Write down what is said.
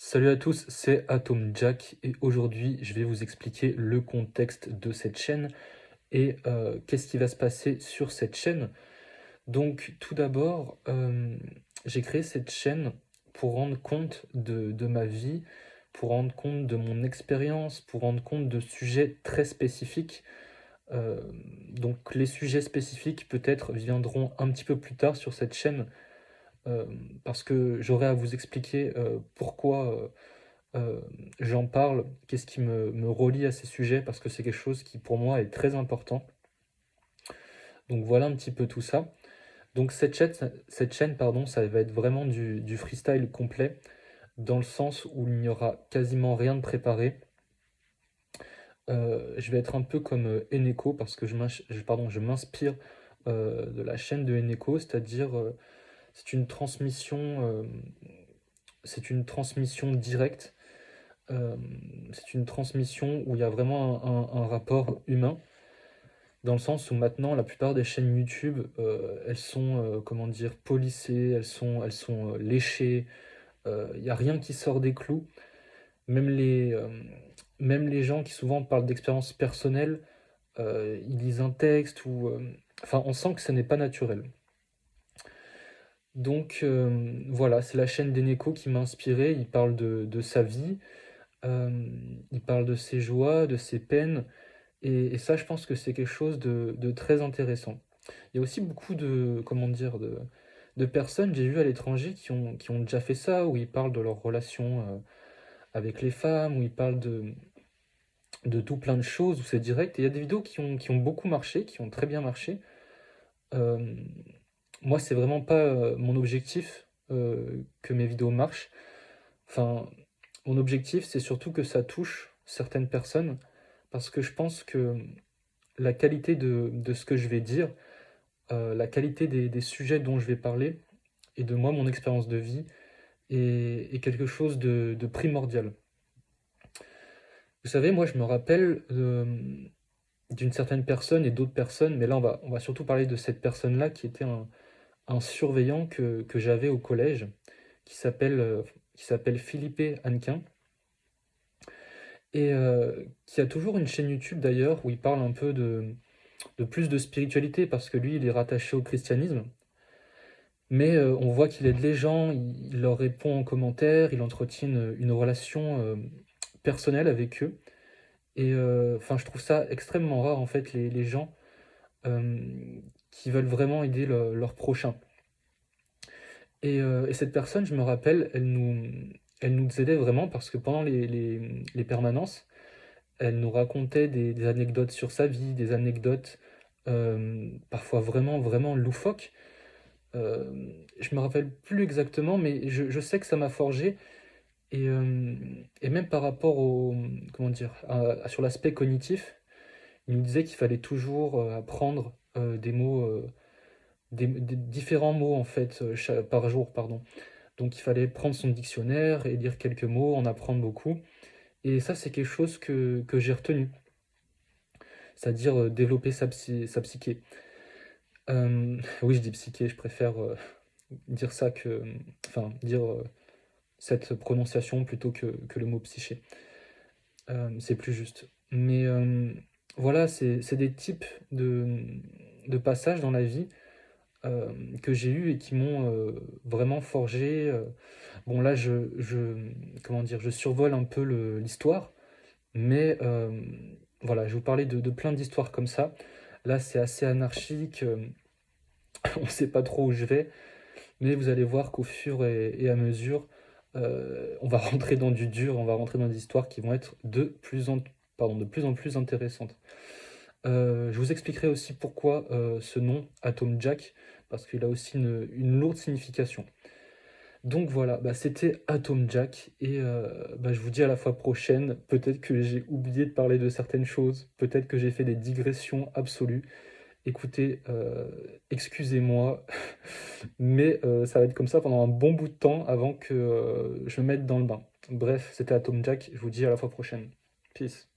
Salut à tous, c'est Atom Jack et aujourd'hui je vais vous expliquer le contexte de cette chaîne et qu'est-ce qui va se passer sur cette chaîne. Donc tout d'abord, j'ai créé cette chaîne pour rendre compte de ma vie, pour rendre compte de mon expérience, pour rendre compte de sujets très spécifiques. Euh, donc les sujets spécifiques peut-être viendront un petit peu plus tard sur cette chaîne, euh, parce que j'aurai à vous expliquer pourquoi euh, j'en parle, qu'est-ce qui me relie à ces sujets, parce que c'est quelque chose qui pour moi est très important. Donc voilà un petit peu tout ça. Donc cette chaîne, pardon, ça va être vraiment du freestyle complet, dans le sens où il n'y aura quasiment rien de préparé. Je vais être un peu comme Eneko, parce que je m'inspire de la chaîne de Eneko, c'est-à-dire c'est une transmission, c'est une transmission directe. Euh, c'est une transmission où il y a vraiment un rapport humain, dans le sens où maintenant la plupart des chaînes YouTube, elles sont, comment dire, policées, elles sont léchées, il n'y a rien qui sort des clous. Même les gens qui souvent parlent d'expérience personnelle, ils lisent un texte ou... enfin, on sent que ce n'est pas naturel. Donc voilà, c'est la chaîne d'Eneco qui m'a inspiré. Il parle de sa vie, il parle de ses joies, de ses peines. Et ça, je pense que c'est quelque chose de très intéressant. Il y a aussi beaucoup de, comment dire, de personnes, j'ai vu à l'étranger, qui ont déjà fait ça, où ils parlent de leurs relations avec les femmes, où ils parlent de tout plein de choses, où c'est direct. Et il y a des vidéos qui ont beaucoup marché, qui ont très bien marché. Euh, Moi, c'est vraiment pas mon objectif que mes vidéos marchent. Enfin, mon objectif, c'est surtout que ça touche certaines personnes, parce que je pense que la qualité de ce que je vais dire, la qualité des sujets dont je vais parler, et de moi, mon expérience de vie, est quelque chose de primordial. Vous savez, moi, je me rappelle d'une certaine personne et d'autres personnes, mais là, on va surtout parler de cette personne-là qui était un surveillant que j'avais au collège, qui s'appelle qui s'appelle Philippe Hannequin, et qui a toujours une chaîne YouTube d'ailleurs, où il parle un peu de plus de spiritualité, parce que lui, il est rattaché au christianisme. Mais on voit qu'il aide les gens, il leur répond en commentaire, il entretient une relation personnelle avec eux. Et enfin, je trouve ça extrêmement rare, en fait, les gens euh, qui veulent vraiment aider leur prochain. Et cette personne, je me rappelle, elle nous aidait vraiment, parce que pendant les permanences, elle nous racontait des anecdotes sur sa vie, des anecdotes parfois vraiment, vraiment loufoques. Je me rappelle plus exactement, mais je sais que ça m'a forgé. Et même par rapport comment dire, sur l'aspect cognitif, il nous disait qu'il fallait toujours apprendre des mots, des différents mots en fait, par jour, pardon. Donc il fallait prendre son dictionnaire et lire quelques mots, en apprendre beaucoup. Et ça, c'est quelque chose que j'ai retenu, c'est-à-dire développer sa psyché. Oui, je dis psyché, je préfère dire ça que, enfin, dire cette prononciation plutôt que le mot psyché. C'est plus juste. Mais voilà, c'est des types de passages dans la vie euh, que j'ai eu et qui m'ont vraiment forgé. Bon, là, comment dire, je survole un peu l'histoire, mais voilà, je vais vous parler de plein d'histoires comme ça. Là, c'est assez anarchique, on ne sait pas trop où je vais, mais vous allez voir qu'au fur et à mesure, on va rentrer dans du dur, on va rentrer dans des histoires qui vont être de plus en plus intéressantes. Je vous expliquerai aussi pourquoi ce nom, Atom Jack, parce qu'il a aussi une lourde signification. Donc voilà, bah, c'était Atom Jack, et bah, je vous dis à la fois prochaine. Peut-être que j'ai oublié de parler de certaines choses, peut-être que j'ai fait des digressions absolues. Écoutez, excusez-moi, mais ça va être comme ça pendant un bon bout de temps avant que je me mette dans le bain. Bref, c'était Atom Jack, je vous dis à la fois prochaine. Peace.